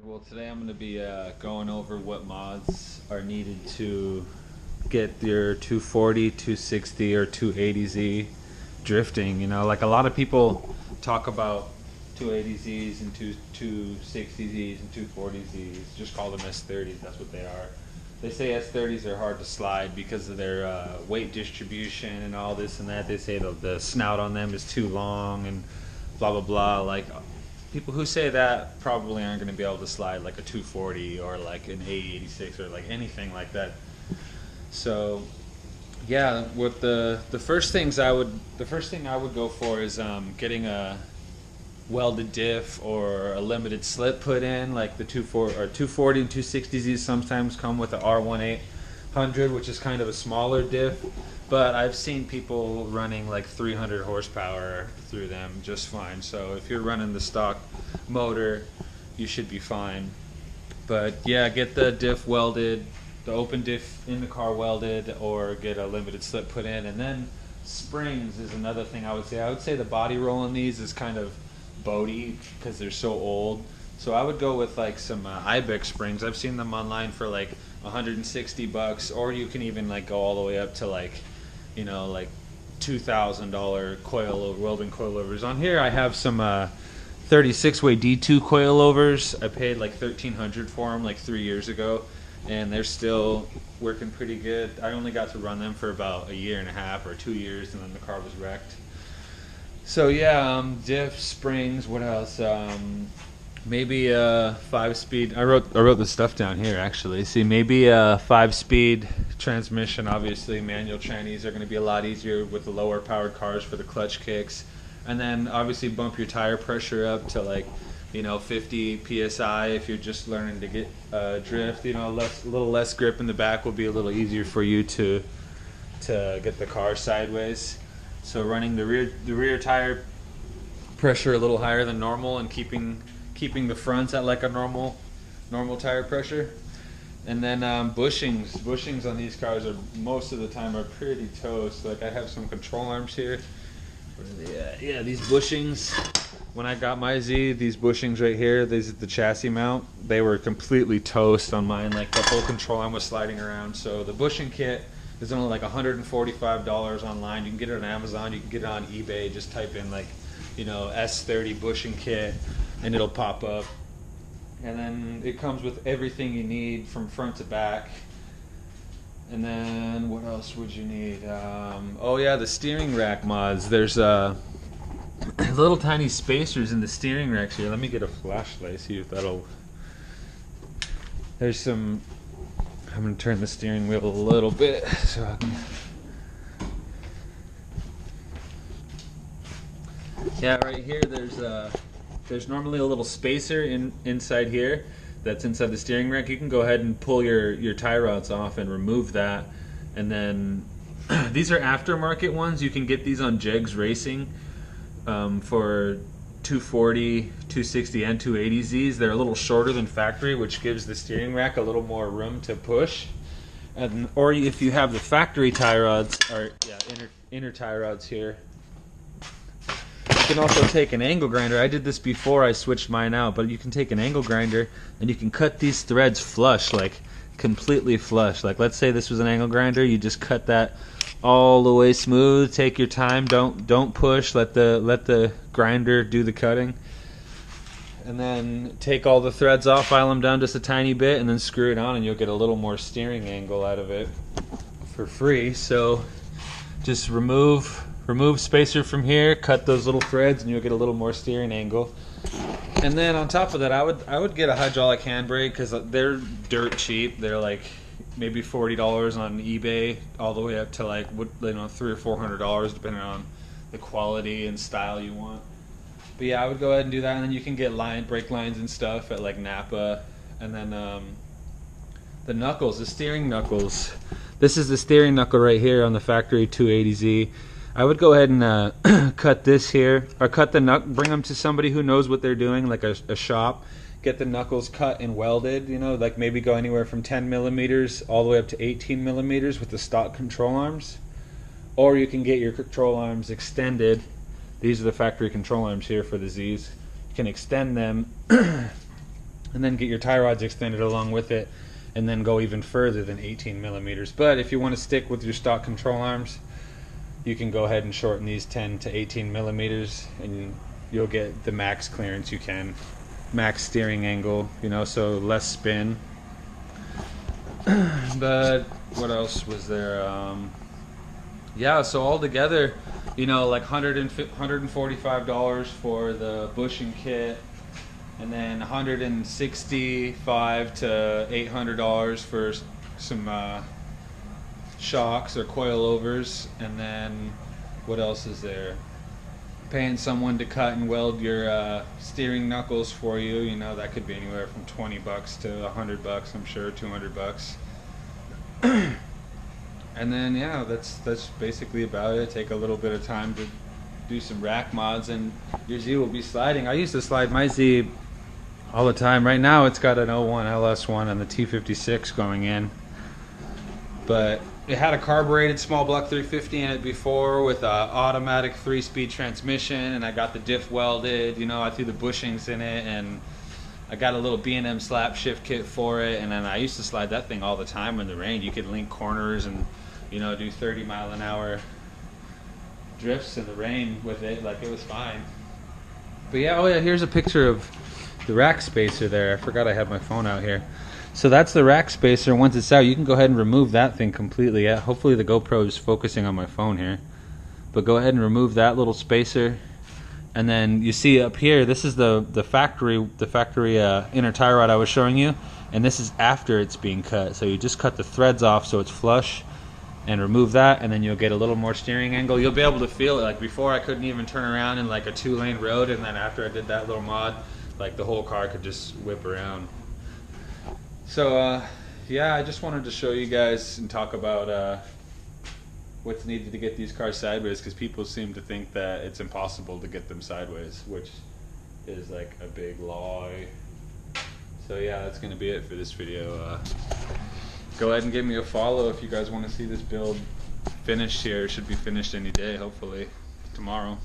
Well, today I'm going to be going over what mods are needed to get your 240, 260, or 280Z drifting. You know, like a lot of people talk about 280Zs and 260Zs and 240Zs. Just call them S30s. That's what they are. They say S30s are hard to slide because of their weight distribution and all this and that. They say the snout on them is too long and blah blah blah. Like people who say that probably aren't going to be able to slide like a 240 or like an A86 or like anything like that. So yeah, what the first thing I would go for is getting a welded diff or a limited slip put in. Like the 240 and 260Zs sometimes come with the R1800, which is kind of a smaller diff, but I've seen people running like 300 horsepower through them just fine. So if you're running the stock motor, you should be fine. But yeah, get the diff welded, the open diff in the car welded, or get a limited slip put in. And then springs is another thing I would say. I would say the body roll on these is kind of boaty because they're so old. So I would go with like some Ibex springs. I've seen them online for like $160, or you can even like go all the way up to like, you know, like $2,000 welding coilovers. On here I have some 36-way D2 coilovers. I paid like $1,300 for them like 3 years ago, and they're still working pretty good. I only got to run them for about a year and a half or 2 years, and then the car was wrecked. So yeah, diff, springs, what else? Maybe a 5-speed. I wrote the stuff down here actually. See, maybe a 5-speed transmission. Obviously, manual trannies are going to be a lot easier with the lower powered cars for the clutch kicks. And then obviously bump your tire pressure up to like, you know, 50 psi if you're just learning to get drift. You know, a little less grip in the back will be a little easier for you to get the car sideways. So running the rear tire pressure a little higher than normal, and keeping the fronts at like a normal tire pressure. And then bushings on these cars are most of the time are pretty toast. Like I have some control arms here. Where are they at? Yeah, these bushings. When I got my Z, these bushings right here, these the chassis mount, they were completely toast on mine. Like the whole control arm was sliding around. So the bushing kit is only like $145 online. You can get it on Amazon. You can get it on eBay. Just type in like, you know, S30 bushing kit, and it'll pop up. And then it comes with everything you need from front to back. And then what else would you need? Oh yeah, the steering rack mods. There's little tiny spacers in the steering racks here. Let me get a flashlight, see if that'll. There's some. I'm gonna turn the steering wheel a little bit so I can. Yeah, right here there's normally a little spacer inside here that's inside the steering rack. You can go ahead and pull your tie rods off and remove that. And then these are aftermarket ones. You can get these on Jegs Racing for 240, 260, and 280Zs. They're a little shorter than factory, which gives the steering rack a little more room to push. And or if you have the factory tie rods, or yeah, inner tie rods here. You can also take an angle grinder. I did this before I switched mine out, but you can take an angle grinder and you can cut these threads flush, like completely flush. Like let's say this was an angle grinder, you just cut that all the way smooth. Take your time. Don't push. Let the grinder do the cutting. And then take all the threads off, file them down just a tiny bit, and then screw it on, and you'll get a little more steering angle out of it for free. So just remove spacer from here, cut those little threads, and you'll get a little more steering angle. And then on top of that, I would get a hydraulic handbrake because they're dirt cheap. They're like maybe $40 on eBay, all the way up to like $300 or $400 depending on the quality and style you want. But yeah, I would go ahead and do that, and then you can get brake lines and stuff at like Napa. And then the knuckles, the steering knuckles. This is the steering knuckle right here on the factory 280Z. I would go ahead and cut this here, or cut the bring them to somebody who knows what they're doing, like a shop. Get the knuckles cut and welded, you know, like maybe go anywhere from 10 millimeters all the way up to 18 millimeters with the stock control arms. Or you can get your control arms extended. These are the factory control arms here for the Zs. You can extend them and then get your tie rods extended along with it, and then go even further than 18 millimeters. But if you want to stick with your stock control arms, you can go ahead and shorten these 10 to 18 millimeters, and you'll get the max clearance you can, max steering angle, you know, so less spin. But what else was there? Yeah, so all together, you know, like $145 for the bushing kit, and then $165 to $800 for some shocks or coilovers, and then what else is there? Paying someone to cut and weld your steering knuckles for you. You know, that could be anywhere from 20 bucks to 100 bucks, I'm sure, 200 bucks. And then yeah, that's basically about it. Take a little bit of time to do some rack mods, and your Z will be sliding. I used to slide my Z all the time. Right now it's got an 01 LS1 and the T56 going in, but it had a carbureted small block 350 in it before with a automatic 3-speed transmission, and I got the diff welded. You know, I threw the bushings in it, and I got a little B&M slap shift kit for it. And then I used to slide that thing all the time in the rain. You could link corners and, you know, do 30-mile-an-hour drifts in the rain with it. Like, it was fine. But yeah, oh yeah, here's a picture of the rack spacer there. I forgot I had my phone out here. So that's the rack spacer. Once it's out, you can go ahead and remove that thing completely. Yeah, hopefully the GoPro is focusing on my phone here. But go ahead and remove that little spacer. And then you see up here, this is the factory inner tie rod I was showing you, and this is after it's being cut. So you just cut the threads off so it's flush, and remove that, and then you'll get a little more steering angle. You'll be able to feel it. Like before, I couldn't even turn around in like a 2-lane road, and then after I did that little mod, like the whole car could just whip around. So yeah, I just wanted to show you guys and talk about what's needed to get these cars sideways, because people seem to think that it's impossible to get them sideways, which is like a big lie. So yeah, that's going to be it for this video. Go ahead and give me a follow if you guys want to see this build finished here. It should be finished any day, hopefully tomorrow.